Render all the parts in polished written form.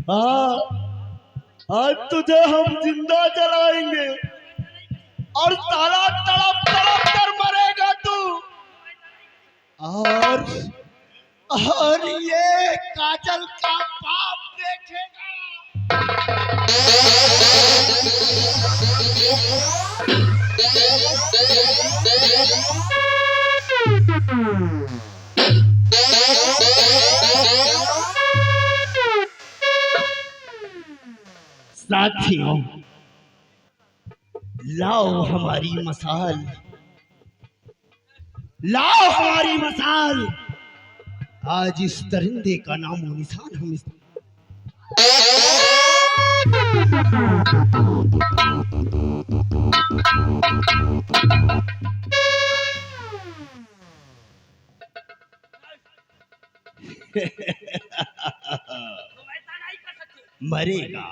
हाँ, आज तुझे हम जिंदा जलाएंगे और साला तड़प तड़प कर मरेगा तू। और ये काजल का बाप देखेगा। साथियों, लाओ हमारी मसाल, लाओ हमारी मसाल। आज इस दरिंदे का नामो निशान हम इस मरेगा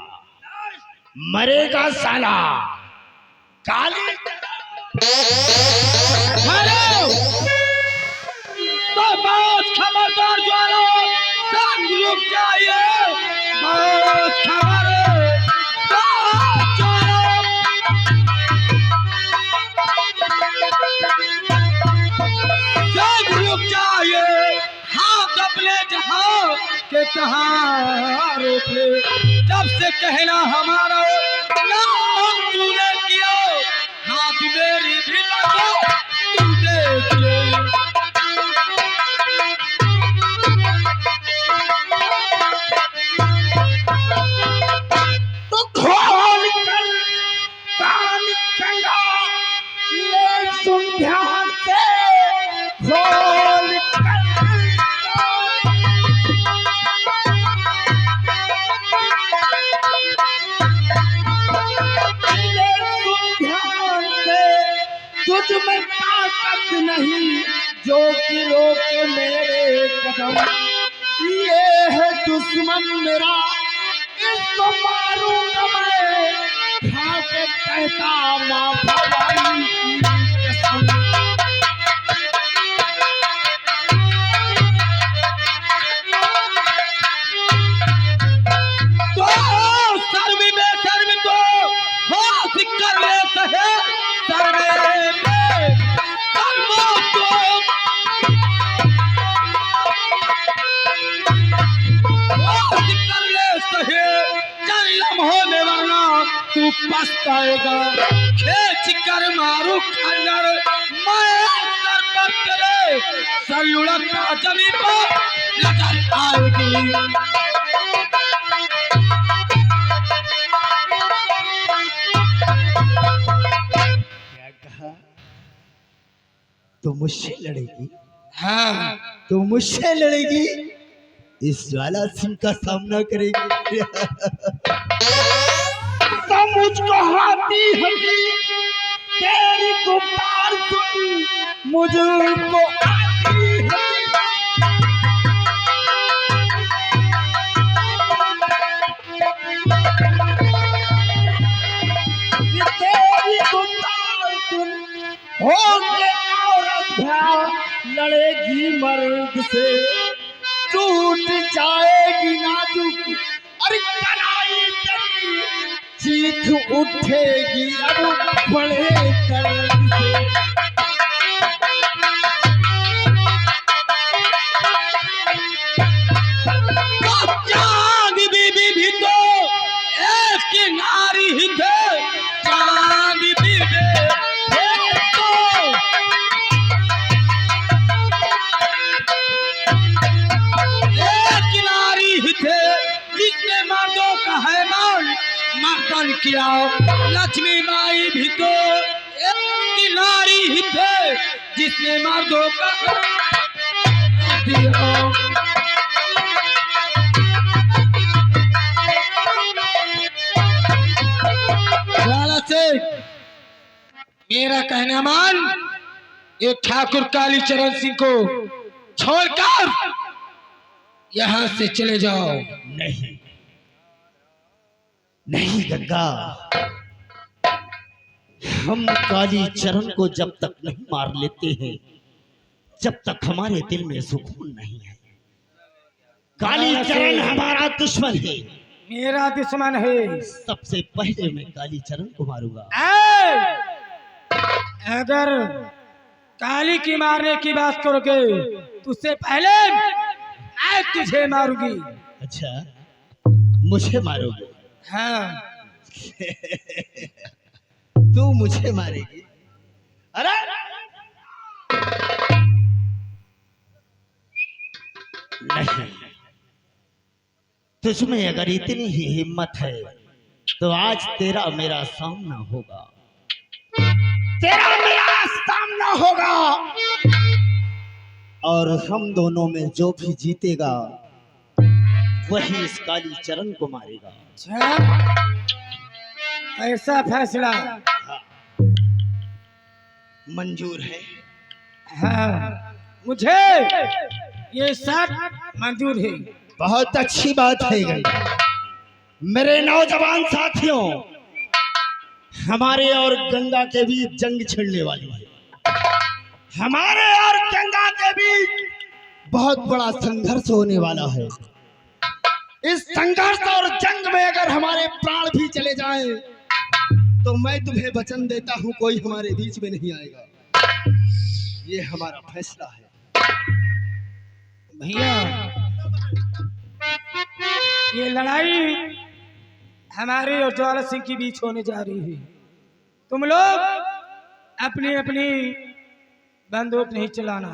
मरेगा साला काली। तो बहुत खबरदार ज्वाला सब रुक जाइए। बहुत खबर सब रुक जाइए। हाथ अपने जहाँ के कहाँ रोके। जब से कहना हमारा नाम तूने किया, हाथ मेरी भी लगो तू देख ले। तो खोल कर कान चंगा ले सुन ध्यान से। खोल कर ले सुन ध्यान से। तुझ में ताकत नहीं जो कि रोके मेरे कदम। ये है दुश्मन मेरा, इसको मारूंगा मैं। खा के कहता माँ भवानी की कसम। तो शर्मी में शर्मी तो हाथ कर ले सहे। शर्मे में शर्मो तो हाथ कर ले सहे। चल लम्हों में वरना तू पछताएगा। खींच कर मारू खंजर मैं सर पर तेरे। सर लुढ़कता जमीन पर नजर आएगी। क्या कहा? तो मुझसे लड़ेगी? हाँ, तो मुझसे लड़ेगी? इस ज्वाला सिंह का सामना करेगी। तो मुझको हाथी हंसी तेरी गुफ्तार सुन। मुझको हाथी हंसी तेरी गुफ्तार सुन। होके औरत भया लड़ेगी मर्द से। टूट जाएगी नाजुक अरे कलाई तेरी। चीख उठेगी अब बड़े दर्द से। चांद बीबी भी तो एक नारी ही थे। चांद बीबी तो एक नारी ही थे जिसने मर्दों का है मर्दन किया। लक्ष्मी माई भी तो एक नारी ही थे जिसने मर्दों का दिया। से मेरा कहना मान, ये ठाकुर कालीचरण सिंह को छोड़कर यहाँ से चले जाओ। नहीं नहीं गंगा, हम कालीचरण को जब तक नहीं मार लेते हैं जब तक हमारे दिल में सुकून नहीं है। कालीचरण हमारा दुश्मन है। मेरा दुश्मन है। सबसे पहले मैं कालीचरण को मारूंगा। अगर काली की मारने की बात करोगे तो उससे पहले मैं तुझे मारूंगी। अच्छा, मुझे मारोगे? हाँ। तू मुझे मारेगी? अरे नहीं, तुझमें अगर इतनी ही हिम्मत है तो आज तेरा मेरा सामना होगा। तेरा मेरा सामना होगा और हम दोनों में जो भी जीतेगा वही इस कालीचरण को मारेगा। अच्छा, ऐसा फैसला? मंजूर है? हाँ, मुझे ये सब मंजूर है। बहुत अच्छी बात है गंगा। मेरे नौजवान साथियों, हमारे और गंगा के बीच जंग छिड़ने वाली है। हमारे और गंगा के बीच बहुत बड़ा संघर्ष होने वाला है। इस संघर्ष और जंग में अगर हमारे प्राण भी चले जाएं, तो मैं तुम्हें वचन देता हूं कोई हमारे बीच में नहीं आएगा। ये हमारा फैसला है। भैया, ये लड़ाई हमारे और ज्वाला सिंह के बीच होने जा रही है। तुम लोग अपनी अपनी बंदूक नहीं चलाना,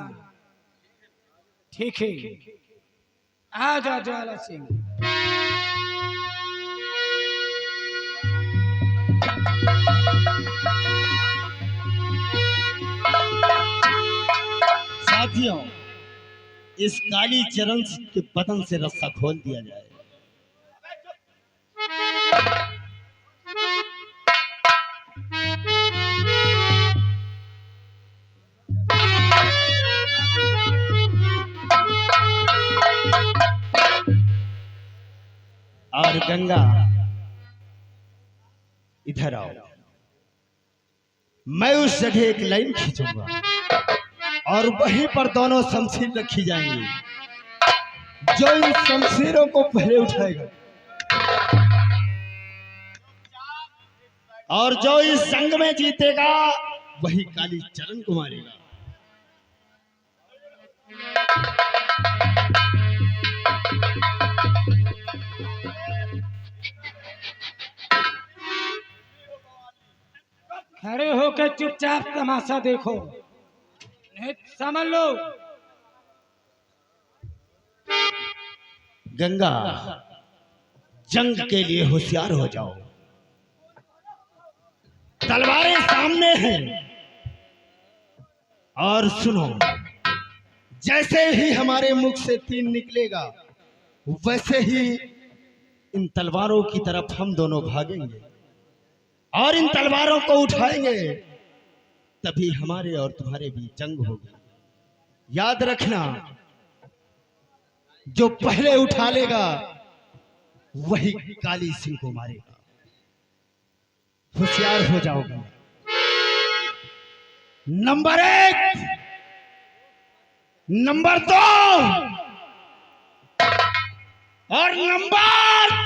ठीक है? आ जा ज्वाला सिंह। साथियों, इस कालीचरण के बदन से रस्सा खोल दिया जाए। और गंगा, इधर आओ। मैं उस जगह एक लाइन खींचूंगा और वहीं पर दोनों शमशीर रखी जाएंगी। जो इन शमशीरों को पहले उठाएगा और जो इस जंग में जीतेगा वही कालीचरण को मारेगा। खड़े होकर चुपचाप तमाशा देखो, नहीं समझ लो। गंगा, जंग के लिए होशियार हो जाओ। तलवारें सामने हैं और सुनो, जैसे ही हमारे मुख से तीर निकलेगा वैसे ही इन तलवारों की तरफ हम दोनों भागेंगे और इन तलवारों को उठाएंगे। तभी हमारे और तुम्हारे बीच जंग होगी। याद रखना, जो पहले उठा लेगा वही काली सिंह को मारेगा। होशियार हो जाओगे। नंबर 1, नंबर 2 और नंबर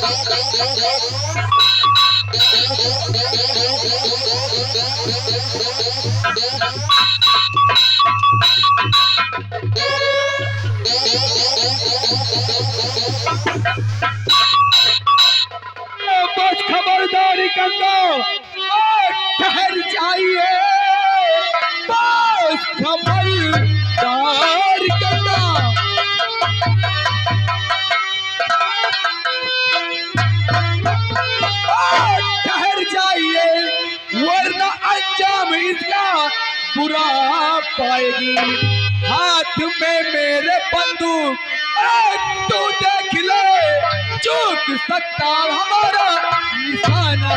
बस खबरदारी करना और ठहर जाइए, बस खबरदारी करना। और ठहर जाइए वरना अंजाम इसका बुरा पाएगी। हाथ में मेरे बंदूक, तू देख ले चूक सकता हमारा निशाना।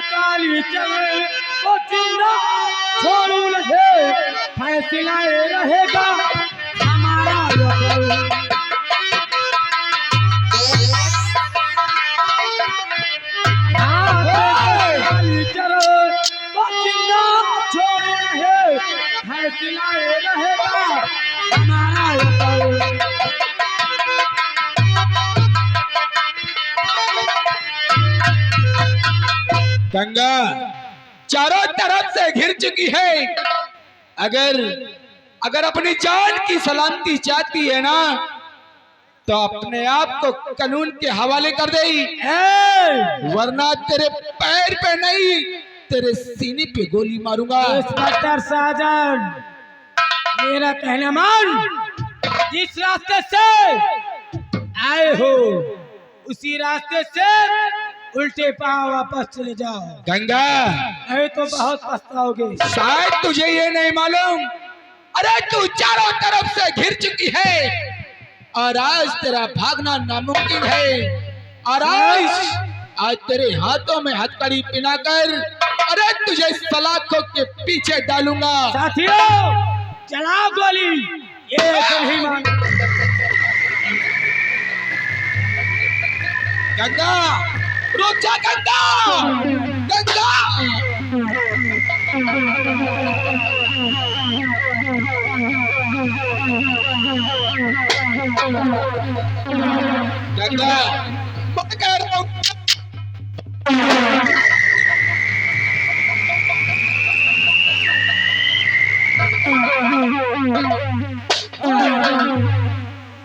काली चले वो जिंदा छोड़ू रहे, फैसला रहेगा हमारा यकल। काली चले वो जिंदा छोड़ू रहे, फैसला रहेगा हमारा यकल। गंगा चारों तरफ से घिर चुकी है। अगर अपनी जान की सलामती चाहती है ना तो अपने आप को कानून के हवाले कर दे, वरना तेरे पैर पे नहीं तेरे सीने पे गोली मारूंगा। इंस्पेक्टर साजन, मेरा कहना मान, जिस रास्ते से आए हो उसी रास्ते से उल्टे पांव वापस चले जाओ। गंगा नहीं तो बहुत पछताओगे। शायद तुझे ये नहीं मालूम, अरे तू चारों तरफ से घिर चुकी है और आज तेरा भागना नामुमकिन है। और आज तेरे हाथों में हथकड़ी पिनाकर अरे तुझे सलाखों के पीछे डालूंगा। साथियों चलाओ गोली, ये नहीं मान। गंगा रुक जा, गंगा गंगा गंगा मत कर।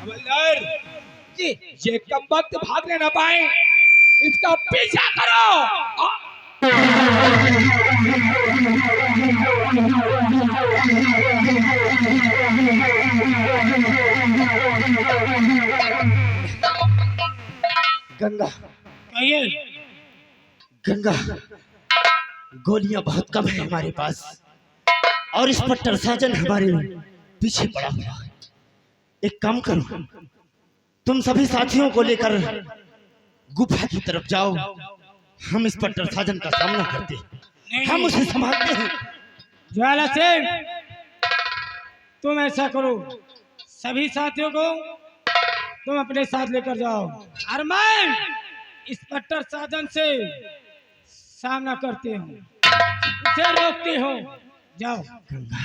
हवलदार जी, ये कमबख्त भागने न पाए, इसका पीछा करो। गंगा कहिए। गंगा, गोलियां बहुत कम है हमारे पास और इंस्पेक्टर साजन हमारे पीछे पड़ा हुआ है। एक काम करो, तुम सभी साथियों को लेकर गुफा की तरफ जाओ, हम इंस्पेक्टर साजन का सामना करते हैं, हम उसे संभालते हैं। ज्वाला सिंह, तुम ऐसा करो, सभी साथियों को तुम अपने साथ लेकर जाओ और मैं इंस्पेक्टर साजन से सामना करते हूँ, उसे रोकती हूँ। जाओ। गंगा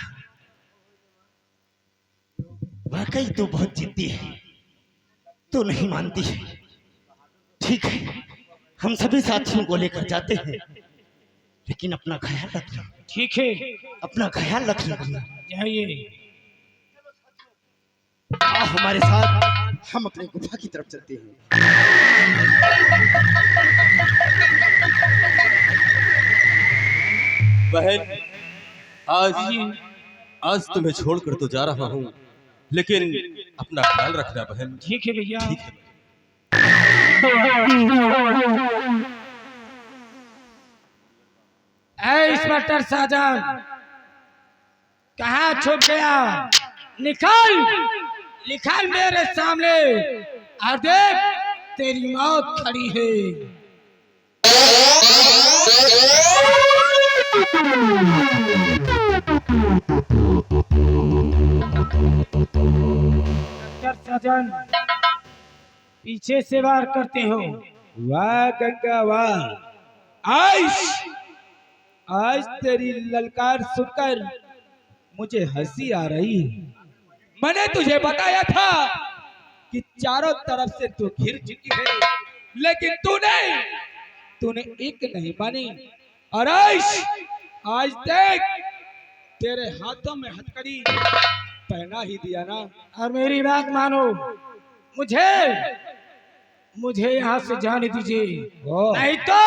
वाकई तो बहुत जिद्दी है, तो नहीं मानती है। ठीक है, हम सभी साथियों को लेकर जाते हैं, लेकिन अपना ख्याल रखना। ठीक है, अपना ख्याल रखना। जाइए। आओ हमारे साथ, हम अपने गुफा की तरफ चलते हैं। बहन, आज तुम्हें छोड़कर तो जा रहा हूँ, लेकिन अपना ख्याल रखना बहन। ठीक है भैया। ठीक है। इंस्पेक्टर साजन, कहाँ छुप गया? निकल निकल मेरे सामने और देख तेरी मौत खड़ी है। डॉक्टर साजन, पीछे से वार करते हो। वाह गंगा वाह, आज आज तेरी ललकार सुनकर मुझे हंसी आ रही है। मैंने तुझे बताया था कि चारों तरफ से तू घिर चुकी है, लेकिन तूने एक नहीं मानी। और आज देख, तेरे हाथों में हथकड़ी पहना ही दिया ना। और मेरी बात मानो, मुझे यहाँ से जाने दीजिए, नहीं तो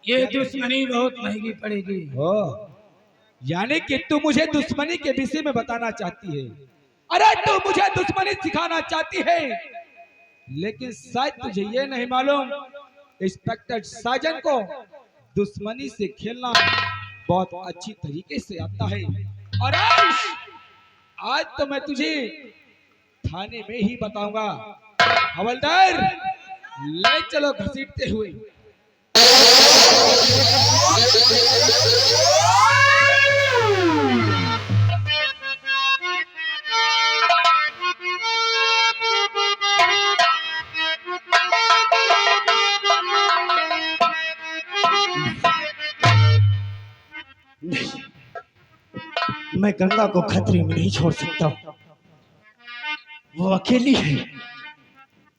ये दुश्मनी बहुत महंगी पड़ेगी। यानी कि तू मुझे दुश्मनी के विषय में बताना चाहती है। अरे तू मुझे दुश्मनी सिखाना चाहती है, लेकिन शायद तुझे ये नहीं मालूम, इंस्पेक्टर साजन को दुश्मनी से खेलना बहुत अच्छी तरीके से आता है। और आज तो मैं तुझे थाने में ही बताऊंगा। हवलदार, ले चलो घसीटते हुए। मैं गंगा को खतरे में नहीं छोड़ सकता। वो अकेली है,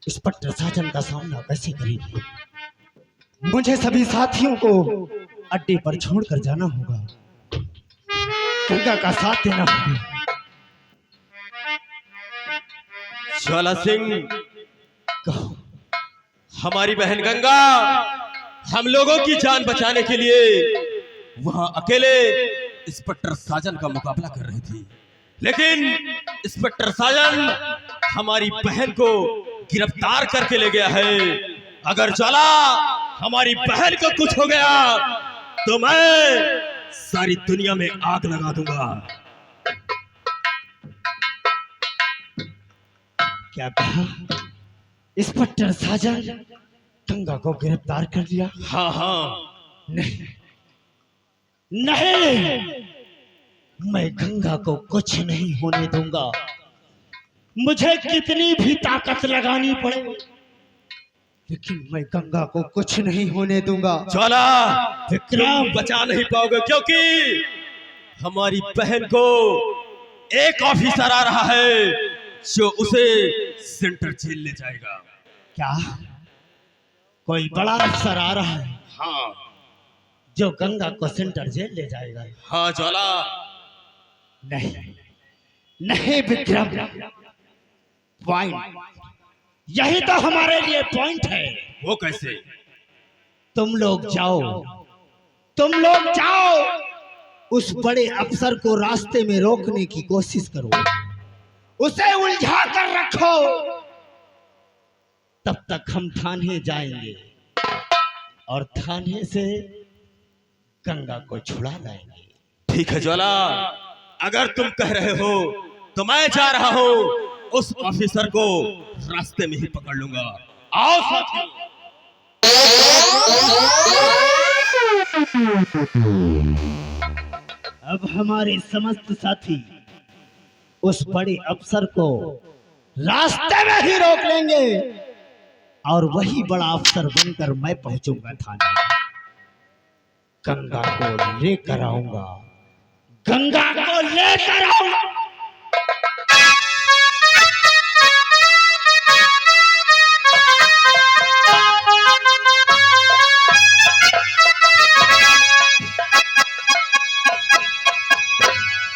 इंस्पेक्टर साजन का सामना कैसे करेगी? मुझे सभी साथियों को अड्डे पर छोड़कर जाना होगा, गंगा का साथ देना होगा। ज्वाला सिंह, कहो। हमारी बहन गंगा हम लोगों की जान बचाने के लिए वहां अकेले इंस्पेक्टर साजन का मुकाबला कर रही थी, लेकिन इंस्पेक्टर साजन हमारी बहन को गिरफ्तार करके ले गया है। अगर ज्वाला हमारी बहन को कुछ हो गया तो मैं सारी दुनिया में आग लगा दूंगा। क्या कहा? इंस्पेक्टर साजन गंगा को गिरफ्तार कर लिया? हाँ हाँ, नहीं नहीं, मैं गंगा को कुछ नहीं होने दूंगा। मुझे कितनी भी ताकत लगानी पड़े, लेकिन मैं गंगा को कुछ नहीं होने दूंगा। ज्वाला विक्रम, बचा नहीं पाओगे, क्योंकि हमारी बहन को एक ऑफिसर आ रहा है जो उसे सेंटर जेल ले जाएगा। क्या कोई बड़ा अफसर आ रहा है हाँ जो गंगा को सेंटर जेल ले जाएगा? हाँ ज्वाला, नहीं नहीं विक्रम, पॉइंट, यही तो हमारे लिए पॉइंट है। वो कैसे? तुम लोग जाओ, उस बड़े अफसर को रास्ते में रोकने की कोशिश करो, उसे उलझा कर रखो, तब तक हम थाने जाएंगे और थाने से गंगा को छुड़ा लाएंगे। ठीक है ज्वाला, अगर तुम कह रहे हो तो मैं जा रहा हूँ, उस ऑफिसर को रास्ते में ही पकड़ लूंगा। आओ साथियों। अब हमारे समस्त साथी उस बड़े अफसर को रास्ते में ही रोक लेंगे और वही बड़ा अफसर बनकर मैं पहुंचूंगा थाने। गंगा को लेकर आऊंगा, गंगा को लेकर आऊंगा।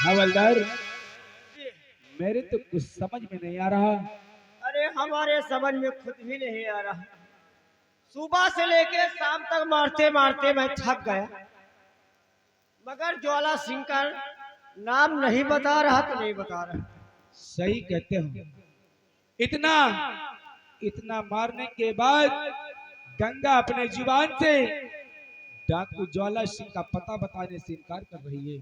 हवलदार, मेरे तो कुछ समझ में नहीं आ रहा। अरे हमारे समझ में खुद भी नहीं आ रहा। सुबह से लेके शाम तक मारते मारते मैं थक गया, मगर ज्वाला सिंह का नाम नहीं बता रहा तो नहीं बता रहा। सही कहते हो। इतना मारने के बाद गंगा अपने जुबान से डाकू ज्वाला सिंह का पता बताने से इनकार कर रही है।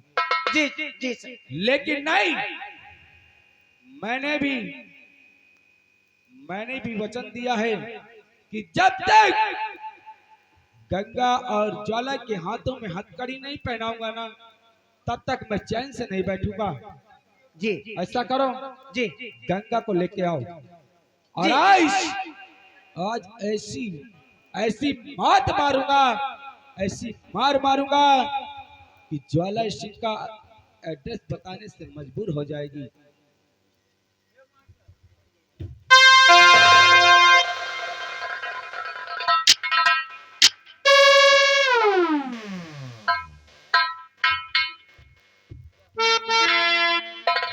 जी जी जी सर। लेकिन नहीं, मैंने भी वचन दिया है कि जब तक गंगा और ज्वाला के हाथों में हथकड़ी नहीं पहनाऊंगा ना, तब तक मैं चैन से नहीं बैठूंगा। जी ऐसा करो, जी गंगा को लेके आओ और जी। आज ऐसी ऐसी मात मारूंगा, ऐसी मार मारूंगा कि ज्वाला सिंह का एड्रेस बताने से मजबूर हो जाएगी।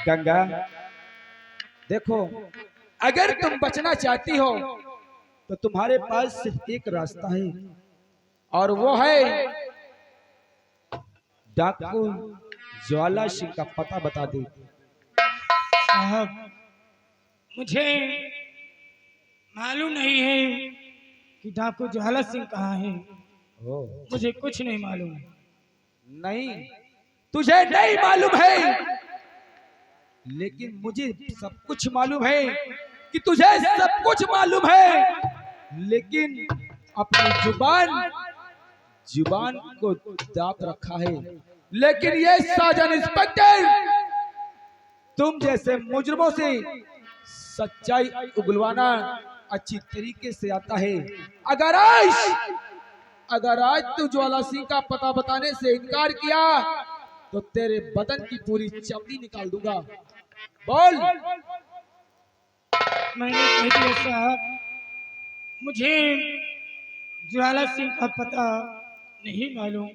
गंगा देखो, अगर तुम बचना चाहती हो तो तुम्हारे पास सिर्फ एक रास्ता है, और वो है डाकू ज्वाला सिंह का पता बता दे। साहब, मुझे मालूम नहीं है कि डाकू ज्वाला सिंह कहाँ है। मुझे कुछ नहीं मालूम। नहीं, तुझे नहीं मालूम है, लेकिन मुझे सब कुछ मालूम है कि तुझे सब कुछ मालूम है, लेकिन अपनी जुबान को दाप रखा है। लेकिन ये साजन इंस्पेक्टर तुम जैसे मुजरिमों से सच्चाई उगलवाना अच्छी तरीके से आता है। अगर आज तू ज्वाला सिंह का पता बताने से इनकार किया तो तेरे बदन की पूरी चमड़ी निकाल दूंगा। बोल। मैंने कह दिया साहब, मुझे ज्वाला सिंह का पता नहीं मालूम।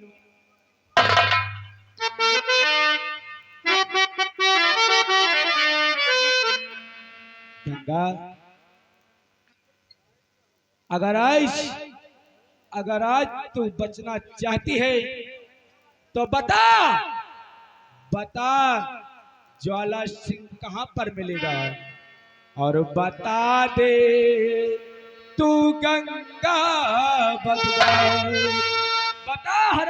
गंगा, अगर आज तू बचना चाहती है तो बता ज्वाला सिंह कहां पर मिलेगा, और बता दे तू गंगा बता, बता हर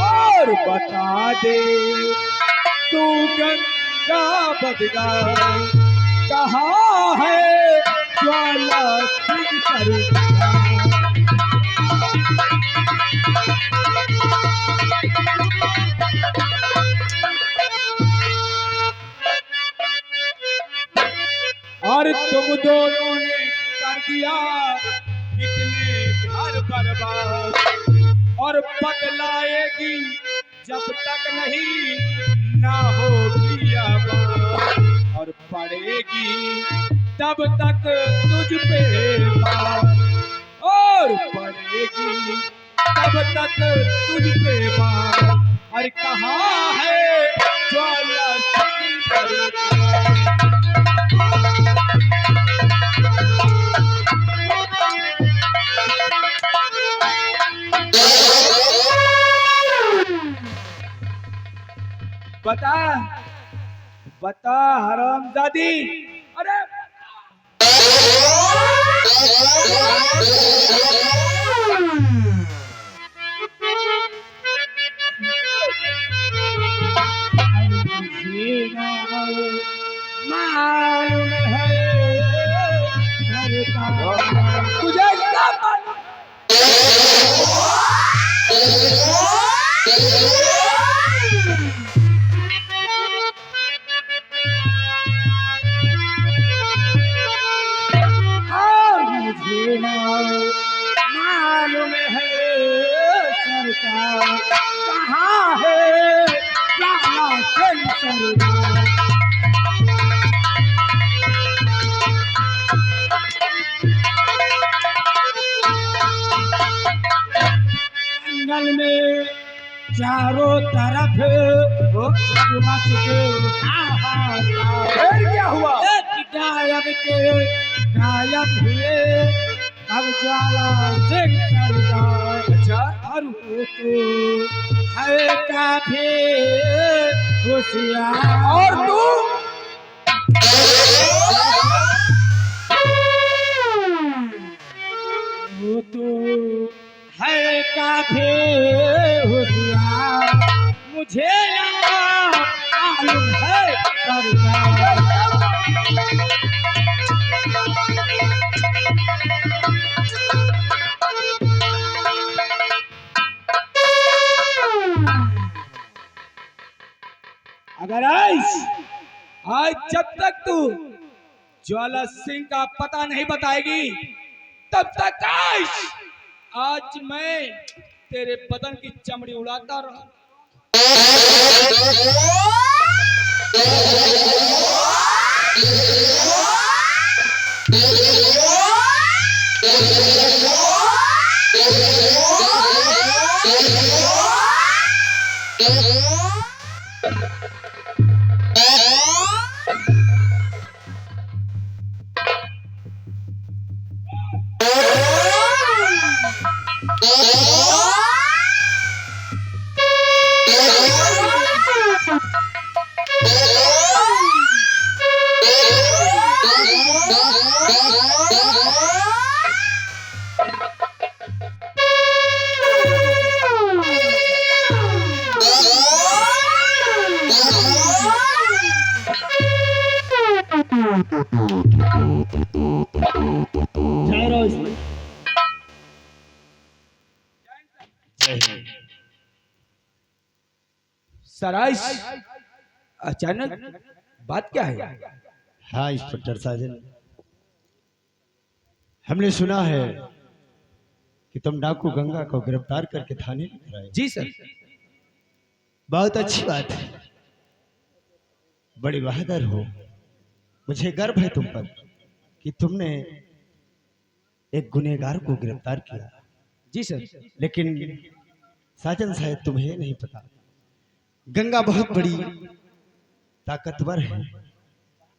और बता दे तू गंगा बदगा कहाँ है ज्वाला सिंह सरकार। और तुम दोनों ने कर दिया कितने घर बर्बाद, और बदलाएगी जब तक नहीं ना होगी आबाद, और पड़ेगी तब तक तुझ पे मार, और पड़ेगी तब तक तुझ पे मार। और कहाँ है ज्वाला सिंह सरकार। बता हरामजादी, अरे मालूम है सरकार, तुझे सब मालूम। मुझे मालूम है सरकार, कहाँ है ज्वाला सिंह सरकार। जंगल में चारों तरफ मच के फिर क्या हुआ? गायब हुए अब ज्वाला सिंह सरकार। अच्छा, और वो तो है काफी होशियार, और तू वो तो है काफी होशियार, मुझे मालूम है सरकार। अगर आज जब तक तू ज्वाला सिंह का पता नहीं बताएगी तब तक आज मैं तेरे बदन की चमड़ी उड़ाता रहूं। जय रहो इसमें। जय हिंद। सराइश अचानक बात क्या है? हाँ इंस्पेक्टर साजन, हमने सुना है कि तुम डाकू गंगा को गिरफ्तार करके थाने लेकर आए। जी सर। बहुत अच्छी बात है, बड़ी बहादुर हो। मुझे गर्व है तुम पर कि तुमने एक गुनहगार को गिरफ्तार किया। जी सर। लेकिन साजन साहब, तुम्हें नहीं पता, गंगा बहुत बड़ी ताकतवर है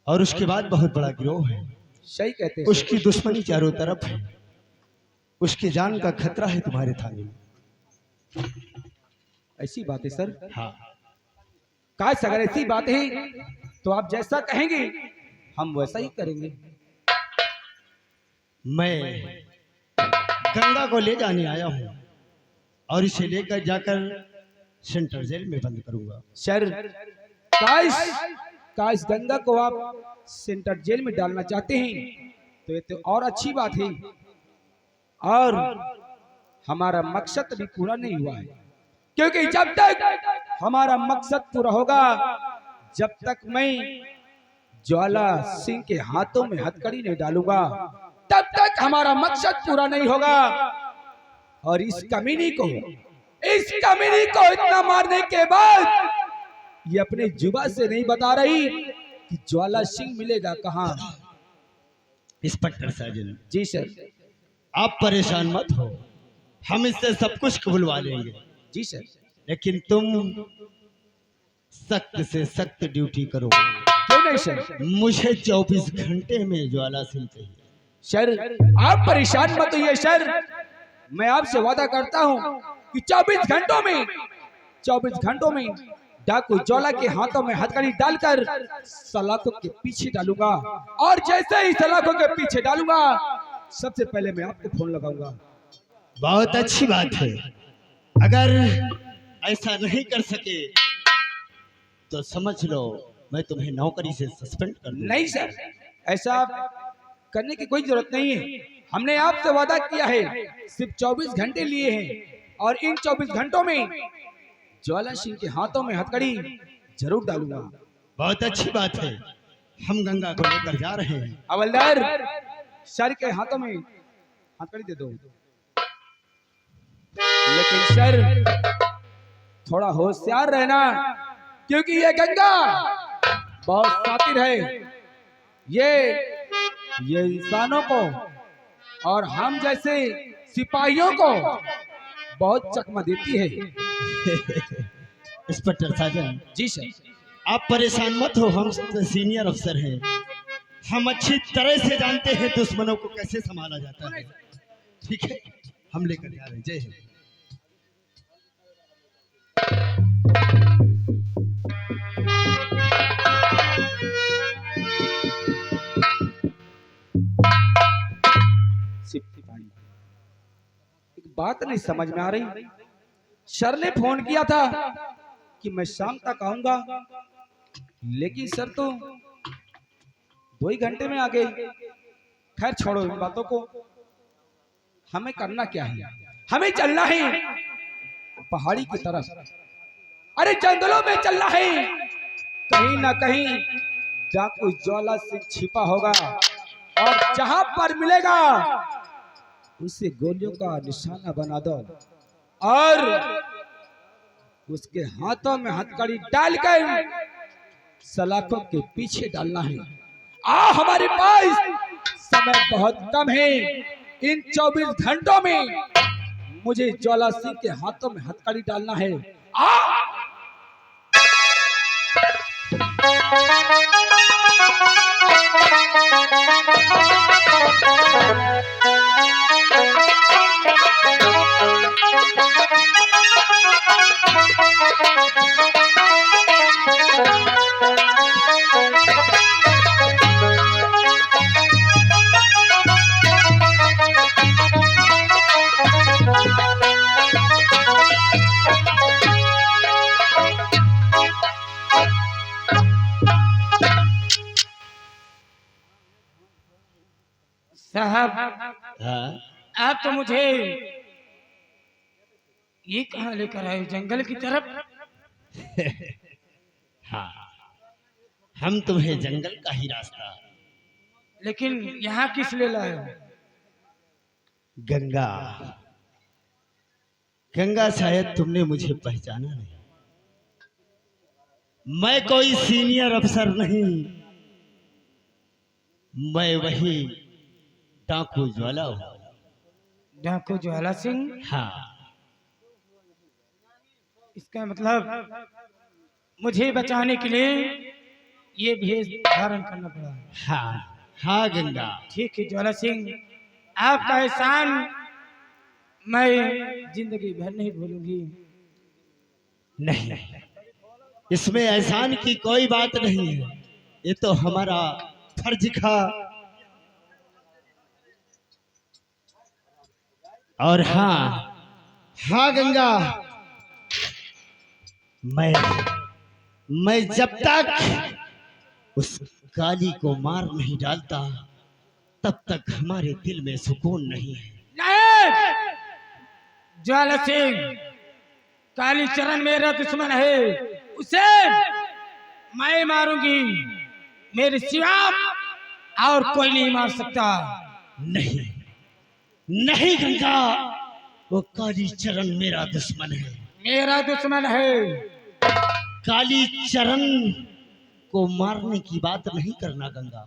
और उसके बाद बहुत बड़ा गिरोह है। सही कहते हैं। उसकी दुश्मनी चारों तरफ है, उसकी जान का खतरा है तुम्हारे थाने में। ऐसी बात है सर। हाँ, काश अगर ऐसी बात है तो आप जैसा कहेंगे हम वैसा ही करेंगे। मैं गंगा को ले जाने आया हूँ और इसे लेकर जाकर सेंट्रल जेल में बंद करूंगा। सर काश गंगा को आप सेंट्रल जेल में डालना चाहते हैं तो ये तो और अच्छी बात है, और हमारा मकसद अभी पूरा नहीं हुआ है, क्योंकि जब तक हमारा मकसद पूरा होगा, जब तक मैं ज्वाला सिंह के हाथों में हथकड़ी नहीं डालूंगा तब तक हमारा मकसद पूरा नहीं होगा। और इस कमीनी को इतना मारने के बाद ये अपने जुबा से नहीं बता रही कि ज्वाला सिंह मिलेगा कहाँ। इंस्पेक्टर साजन जी सर। आप परेशान मत हो, हम इससे सब कुछ कबूलवा लेंगे। जी सर। लेकिन तुम सख्त से सख्त ड्यूटी करो। क्यों नहीं सर? मुझे 24 घंटे में ज्वाला सिंह चाहिए। सर आप परेशान मत होइए सर, मैं आपसे वादा करता हूँ कि 24 घंटों में डाकू ज्वाला के हाथों में हथकड़ी डालकर सलाखों के पीछे डालूंगा, और जैसे ही सलाखों के पीछे डालूंगा सबसे पहले मैं आपको फोन लगाऊंगा। बहुत अच्छी बात है, अगर ऐसा नहीं कर सके तो समझ लो मैं तुम्हें नौकरी से सस्पेंड कर दूंगा। नहीं सर, ऐसा करने की कोई जरूरत नहीं है। हमने आपसे वादा किया है, सिर्फ 24 घंटे लिए हैं, और इन 24 घंटों में ज्वाला सिंह के हाथों में हथकड़ी जरूर डालूंगा। बहुत अच्छी बात है, हम गंगा को लेकर जा रहे हैं। हवलदार, सर के हाथों में हथकड़ी दे दो। लेकिन सर थोड़ा होशियार रहना, क्योंकि ये गंगा बहुत शातिर है। ये इंसानों को और हम जैसे सिपाहियों को बहुत चकमा देती है। इंस्पेक्टर साजन जी सर। आप परेशान मत हो, हम सीनियर अफसर हैं, हम अच्छी तरह से जानते हैं दुश्मनों को कैसे संभाला जाता है। ठीक है, हम लेकर जा रहे हैं। जय हिंद। एक बात नहीं समझ में आ रही, सर ने फोन किया था कि मैं शाम तक आऊंगा, लेकिन सर तो 2 ही घंटे में आ गए। खैर छोड़ो इन बातों को, हमें करना क्या है? हमें चलना है पहाड़ी की तरफ, अरे जंगलों में चलना है, कहीं ना कहीं डाकू ज्वाला सिंह छिपा होगा और जहां पर मिलेगा उसे गोलियों का निशाना बना दो और उसके हाथों में हथकड़ी डालकर सलाखों के पीछे डालना है। हमारे पास समय बहुत कम है। इन 24 घंटों में मुझे ज्वाला सिंह के हाथों में हथकड़ी डालना है। साहब, हाँ आप तो मुझे ये कहाँ लेकर आए, जंगल की तरफ? हाँ, हम तुम्हें जंगल का ही रास्ता। लेकिन यहाँ किस लिए लाए हो? गंगा, गंगा शायद तुमने मुझे पहचाना नहीं। मैं कोई सीनियर अफसर नहीं, मैं वही डाकू ज्वाला हूँ। डाकू ज्वाला सिंह? हाँ, इसका मतलब मुझे बचाने के लिए ये भेष धारण करना पड़ा। हाँ, हाँ गंगा। ठीक है ज्वाला सिंह, आपका एहसान मैं जिंदगी भर नहीं भूलूंगी। नहीं, इसमें एहसान की कोई बात नहीं है, ये तो हमारा फर्ज था। और हाँ, हाँ गंगा, मैं जब तक उस काली को मार नहीं डालता तब तक हमारे दिल में सुकून नहीं है। नहीं! ज्वाला सिंह, काली चरण मेरा दुश्मन है, उसे मैं मारूंगी, मेरे सिवा और कोई नहीं मार सकता। नहीं नहीं गंगा, वो काली चरण मेरा दुश्मन है। मेरा दुश्मन है। काली चरण को मारने की बात नहीं करना गंगा,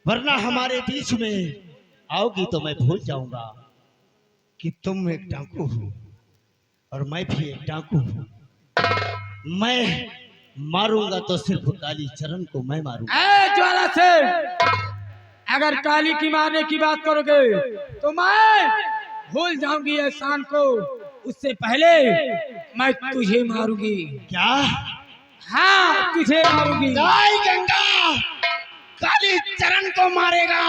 वरना हमारे बीच में आओगी तो मैं भूल जाऊंगा कि तुम एक डाकू हो और मैं भी एक डाकू हूँ। मैं मारूंगा तो सिर्फ काली चरण को मैं मारूंगा। ज्वाला सिंह, अगर काली की मारने की बात करोगे तो मैं भूल जाऊंगी एहसान को, उससे पहले मैं तुझे मारूंगी। क्या? हाँ, तुझे मारूंगी। नहीं गंगा, काली चरण को मारेगा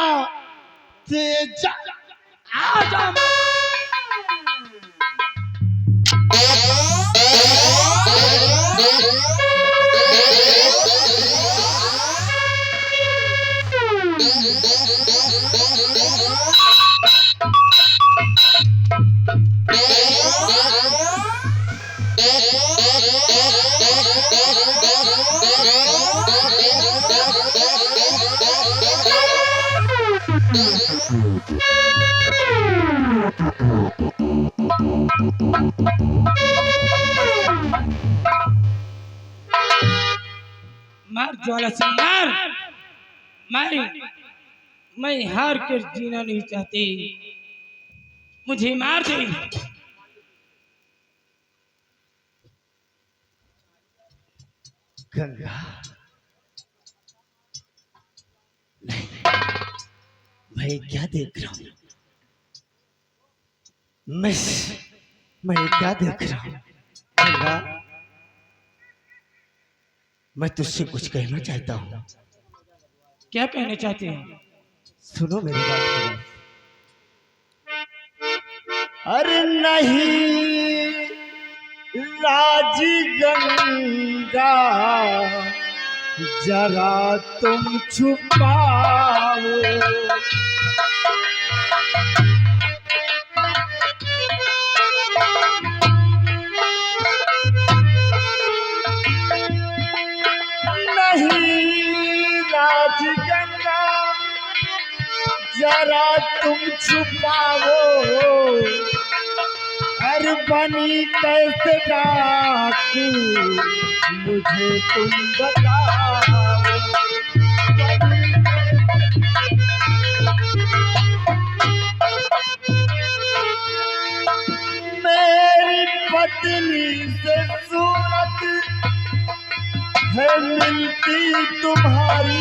आ जा। मार ज्वाला सिंह, मार। मैं हार कर जीना नहीं चाहती, मुझे मार दे। गंगा, नहीं, मैं क्या देख रहा हूँ? मैं क्या देख रहा हूँ? गंगा, मैं तुझसे कुछ कहना चाहता हूँ। क्या कहना चाहते हैं? सुनो मेरी बात। अरे नहीं राजी गंगा, जरा तुम छुपाओ। आज गंगा जरा तुम छुपाओ, हर बनी कैसे डाकू मुझे तुम बताओ। मेरी पत्नी से सूरत है मिलती तुम्हारी,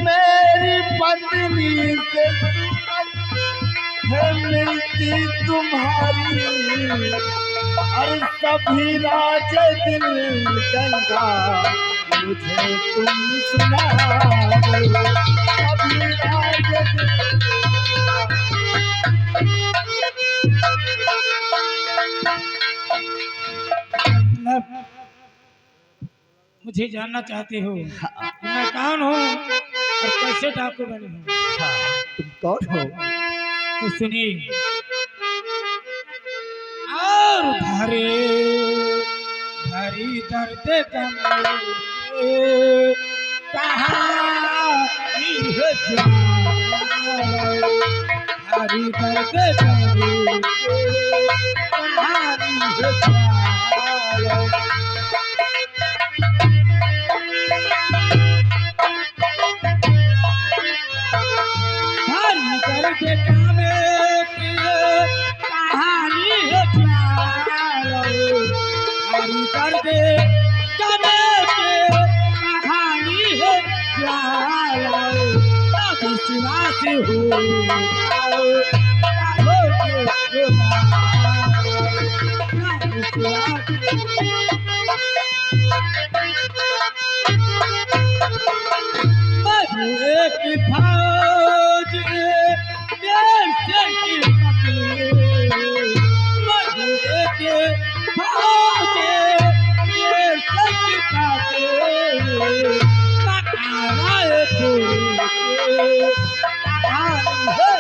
मेरी पत्नी से सूरत है मिलती तुम्हारी, और सभी राज दिल गंगा मुझे तुम सुनाओ, सभी राज दिल मतलब मुझे जानना चाहते हो कि मैं कौन हूँ और कैसे डाकू बने हूँ? तुम कौन हो? तो सुनिए। और भरे भरी दर्द गमे कहानी है जान, हरी दर्द गमे कहानी है जान। हरी दर्द गमे की कहानी है जान, हरी दर्द गमे की कहानी है जान। विश्वास हो एक फौज देश की पकड़े, एक फौज देश की पकड़े, पकड़ाए पूरे कहानी है पकड़ाए पूरे कहानी है।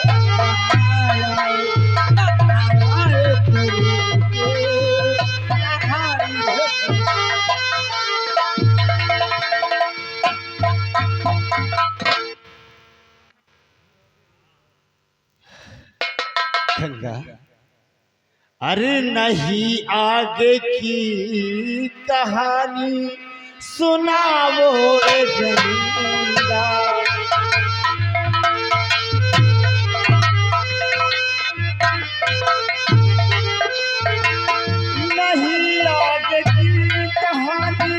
गंगा, अरे नहीं आगे की कहानी सुनाओ रे गंगा, नहीं आगे की कहानी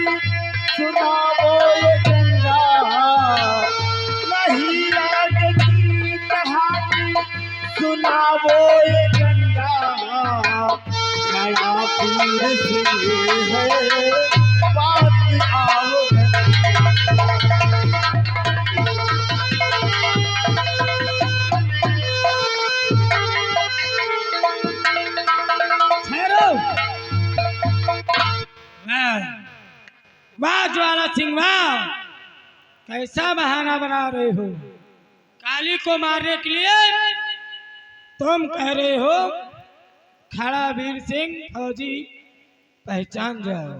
सुनाओ रे गंगा, नहीं आगे की कहानी सुनाओ ये गंगा, खड़ा पीर से है बात आओ ठहरो। वाह ज्वाला सिंह वाह, कैसा बहाना बना रहे हो? काली को मारने के लिए तुम कह रहे हो खड़ा वीर सिंह फौजी पहचान जाओ,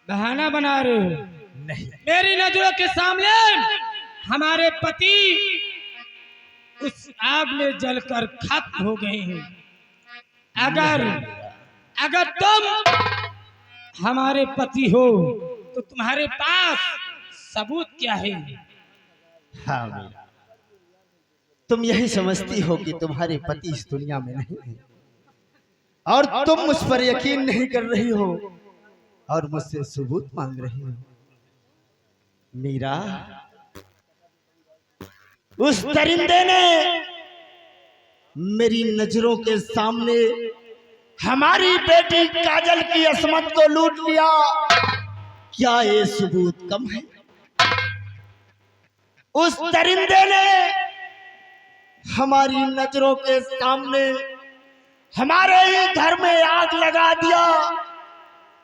बहाना बना रहे हो? नहीं, मेरी नजरों के सामने हमारे पति उस आग में जलकर खत्म हो गए हैं। अगर तुम हमारे पति हो तो तुम्हारे पास सबूत क्या है? हाँ मीरा, तुम यही समझती हो कि तुम्हारे पति इस दुनिया में नहीं है, और तुम मुझ पर यकीन नहीं कर रही हो और मुझसे सबूत मांग रही हो। मीरा, उस दरिंदे ने मेरी नजरों के सामने हमारी बेटी काजल की असमत को लूट लिया। क्या ये सबूत कम है? उस दरिंदे ने हमारी नजरों के सामने हमारे ही घर में आग लगा दिया।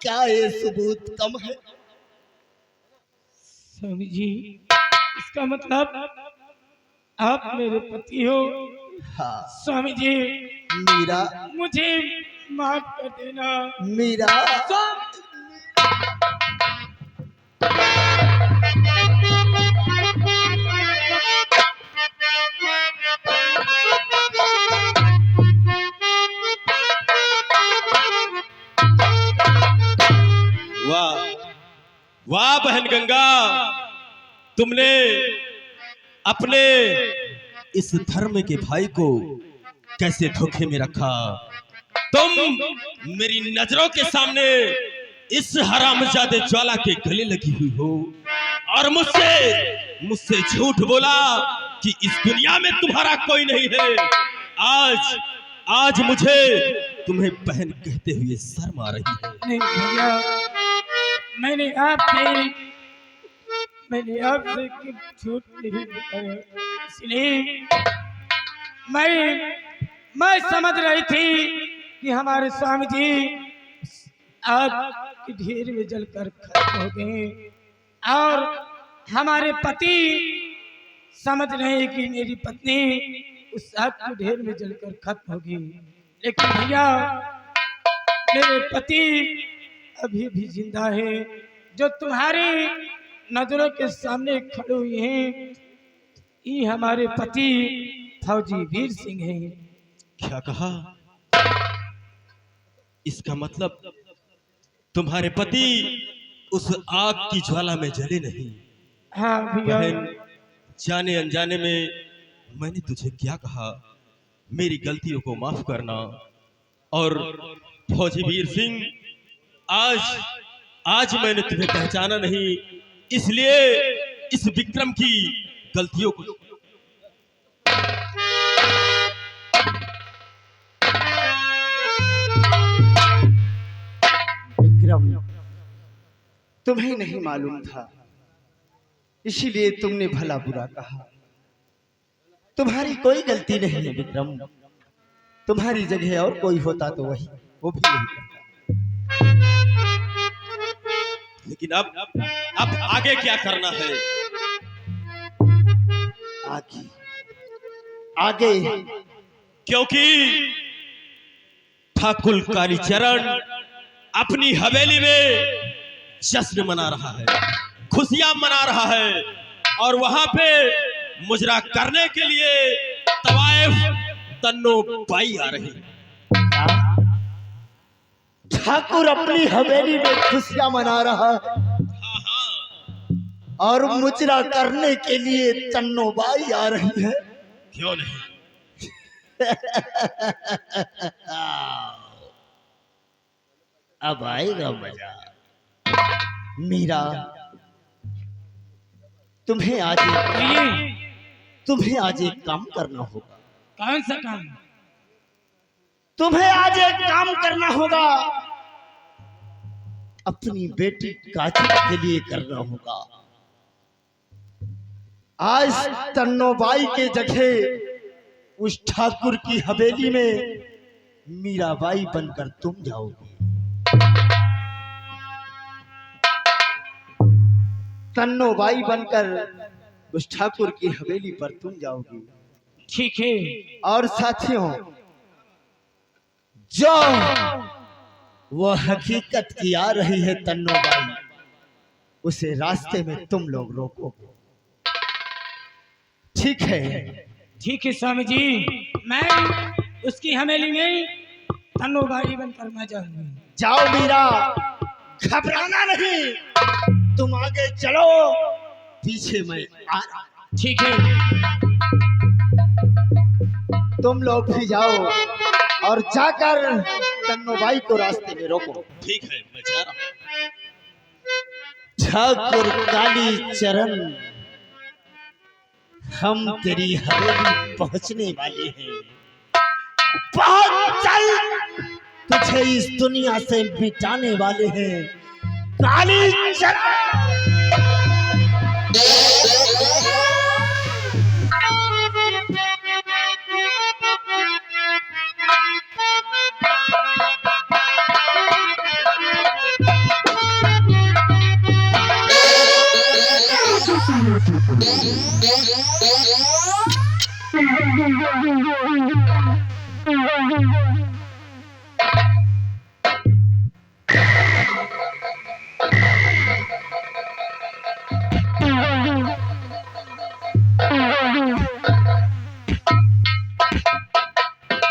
क्या ये सबूत कम है? स्वामी जी, इसका मतलब आप मेरे पति हो। हाँ स्वामी जी, मीरा, मुझे माफ कर देना। मीरा, स्वामी वाह बहन गंगा, तुमने अपने इस धर्म के भाई को कैसे धोखे में रखा। तुम मेरी नजरों के सामने इस हरामजादे ज्वाला के गले लगी हुई हो और मुझसे झूठ बोला कि इस दुनिया में तुम्हारा कोई नहीं है। आज मुझे तुम्हें बहन कहते हुए शर्म आ रही है। नहीं भैया, मैंने आपसे कुछ झूठ नहीं बताया, इसलिए मैं समझ रही थी कि हमारे स्वामी जी आग की ढेर में जलकर खत्म हो गए और हमारे पति समझ रहे कि मेरी पत्नी उस आग की ढेर में जलकर खत्म होगी। लेकिन भैया, मेरे पति अभी भी जिंदा है, जो तुम्हारी नजरों के सामने खड़े हुए हैं। ये हमारे पति फौजी वीर सिंह हैं। क्या कहा? इसका मतलब तुम्हारे पति उस आग की ज्वाला में जले नहीं। हाँ भैया। बहन, जाने अनजाने में मैंने तुझे क्या कहा, मेरी गलतियों को माफ करना। और फौजी वीर सिंह, आज मैंने तुम्हें पहचाना नहीं, इसलिए इस विक्रम की गलतियों को विक्रम, तुम्हें नहीं मालूम था, इसीलिए तुमने भला बुरा कहा। तुम्हारी कोई गलती नहीं है विक्रम, तुम्हारी जगह और कोई होता तो वो भी नहीं करता। लेकिन अब आगे क्या करना है? आगे क्योंकि ठाकुर कालीचरण अपनी हवेली में जश्न मना रहा है, खुशियां मना रहा है, और वहां पे मुजरा करने के लिए तवाइफ तन्नो बाई आ रही। ठाकुर अपनी हवेली में खुशियां मना रहा है और मुजरा करने के लिए तन्नो बाई आ रही है। क्यों नहीं? अब आएगा मजा। मीरा, तुम्हें आज एक काम करना होगा। कौन सा काम? तुम्हें आज एक काम करना होगा, अपनी बेटी काजल के लिए करना होगा। आज तन्नोबाई के जगह उस ठाकुर की हवेली में मीराबाई बनकर तुम जाओगी। तन्नोबाई बनकर उस ठाकुर की हवेली पर तुम जाओगी। ठीक है। और साथियों, जो वो हकीकत की आ रही है तन्नोबाई, उसे रास्ते में तुम लोग रोकोगे। ठीक है? ठीक है स्वामी जी, मैं उसकी हवेली में तन्नोबाई बनकर मैं जाऊंगी। जाओ मीरा, घबराना नहीं, तुम आगे चलो, पीछे मैं आ रहा। ठीक है। तुम लोग भी जाओ और जाकर तन्नोबाई को रास्ते में रोको। ठीक है, मैं जा रहा हूं। ठाकुर काली चरण, हम तेरी हवेली पहुंचने वाले हैं। बहुत जल्द तुझे इस दुनिया से मिटाने वाले हैं। काली चरण।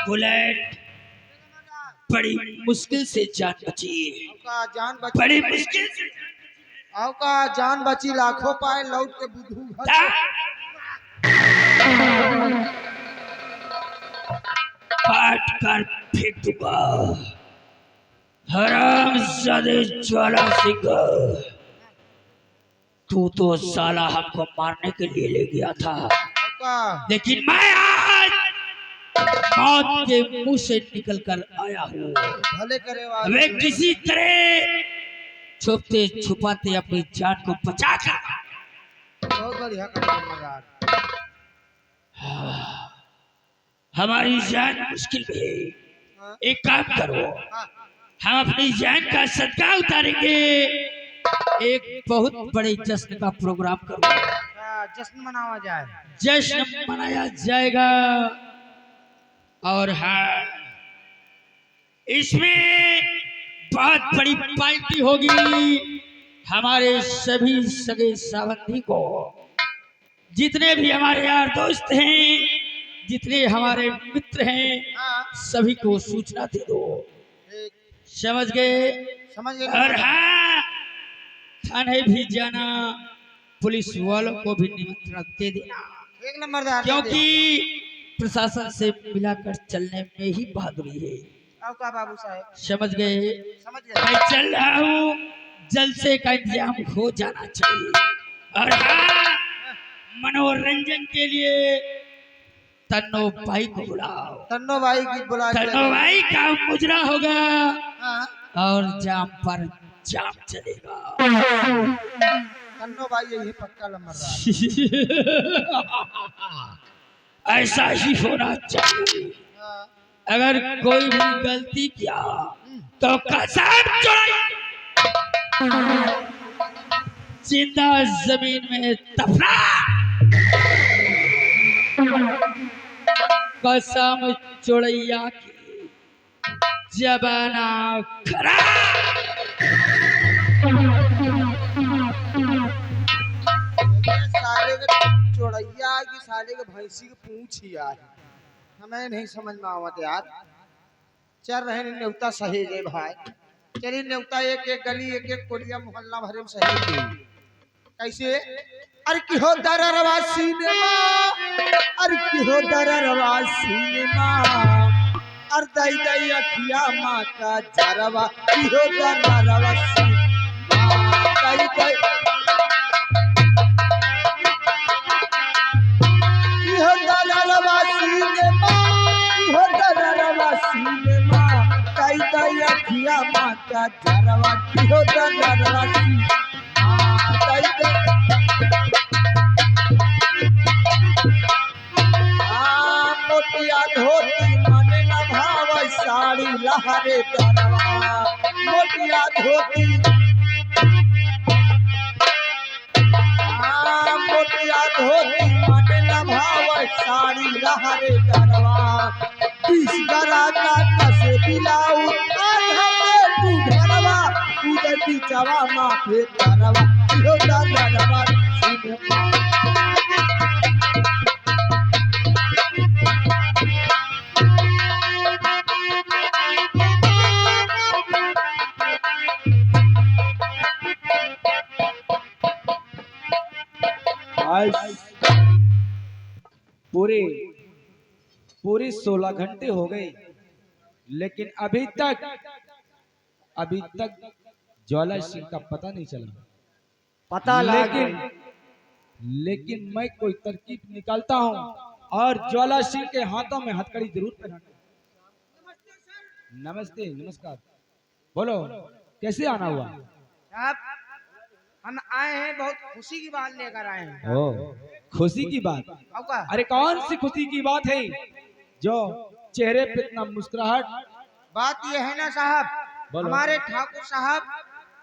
बुलेट, बड़ी मुश्किल से जान बची, बड़ी मुश्किल से। आओ का जान बची लाखों पाए लौट के बुद्धू घर ता- काट कर फेंक दूंगा हराम जादे ज्वाला सिंह। तू तो साला हमको मारने के लिए ले गया था, का लेकिन मैं आज मौत के मुंह से निकल कर आया हूँ। भले करे वाले वे किसी तरह छुपते छुपाते अपनी जान को बचा कर बहुत बढ़िया करे महाराज। हमारी जान मुश्किल में है। हाँ, एक काम करो, हाँ, हम अपनी जान का सदका उतारेंगे, एक बहुत बड़े जश्न का प्रोग्राम करो, जश्न मनावा जाए। जश्न मनाया जाएगा। और हाँ, इसमें बहुत बड़ी पार्टी होगी। हमारे सभी सगे संबंधी को, जितने भी हमारे यार दोस्त हैं, जितने हमारे मित्र हैं, हाँ, सभी को सूचना दे दो। एक समझ गए? समझ गए। और हाँ, थाने भी जाना, पुलिस वालों को भी निमंत्रण दे देना, एक नंबर क्योंकि प्रशासन से मिलाकर चलने में ही बहादुरी है। आओ का बाबू साहब समझ गए? समझ गए। मैं चल रहा हूँ, जलसे का इंतजाम हो जाना चाहिए। और हाँ, मनोरंजन के लिए तन्नो भाई को बुलाओ। तन्नो भाई की बुला के तन्नो भाई का मुजरा होगा हाँ, और जाम पर जाम चलेगा। तन्नो भाई यही पक्का लंबा ऐसा ही होना चाहिए। हाँ, अगर कोई भी गलती किया तो कसम चढ़ाई, जिंदा जमीन में दफना। कसम चौड़ैया की जबाना खरा। साले के चौड़ैया की साले के भैंसी की पूंछ ही यार हमें नहीं समझ में आवत यार। चल रहे न्योता सहेज है भाई। चलिए न्योता एक एक गली एक एक कोलिया मोहल्ला भरे में सहेज गई। कैसे? अरे की हो दररवा सिनेमा, अरे की हो दररवा सिनेमा, अर दई दई अखिया माँ का जरवा, की हो दररवा सिनेमा, दई दई अखिया माता जरवा की हो दरवासी मोटिया धोती मन न भाव साड़ी लहरे दरवा मोटिया धोती मोटिया धोती मन न भाव साड़ी लहरे दरवा गरा का कसे बिलाऊ तू घरवा उधर बिचवा माथे तरवा यो दरवा आज पूरे 16 घंटे हो गए, लेकिन अभी तक ज्वाला सिंह का पता नहीं चला। पता लेकिन मैं कोई तरकीब निकालता हूँ और ज्वाला सिंह के हाथों में हथकड़ी जरूर पहनाऊंगा। नमस्ते, नमस्कार। बोलो कैसे आना हुआ? साहब हम आए हैं, बहुत खुशी की बात लेकर आए हैं। ओ, खुशी की बात? आपका अरे कौन सी खुशी की बात है जो चेहरे पे इतना मुस्कुराहट? बात यह है ना साहब, बोलो। हमारे ठाकुर साहब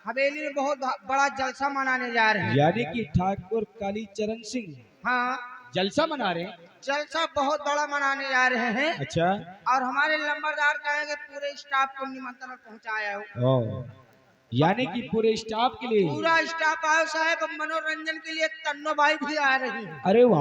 हवेली में बहुत बड़ा जलसा मनाने जा रहे हैं। यानी कि ठाकुर कालीचरण सिंह हाँ, जलसा मना रहे हैं? जलसा बहुत बड़ा मनाने जा रहे हैं अच्छा। और हमारे लंबरदार कहेंगे पूरे स्टाफ को निमंत्रण पहुंचाया हो। ओ, यानी कि पूरे स्टाफ के लिए? पूरा स्टाफ आयो साहब, मनोरंजन के लिए तन्नो भाई भी आ रही है। अरे वाह।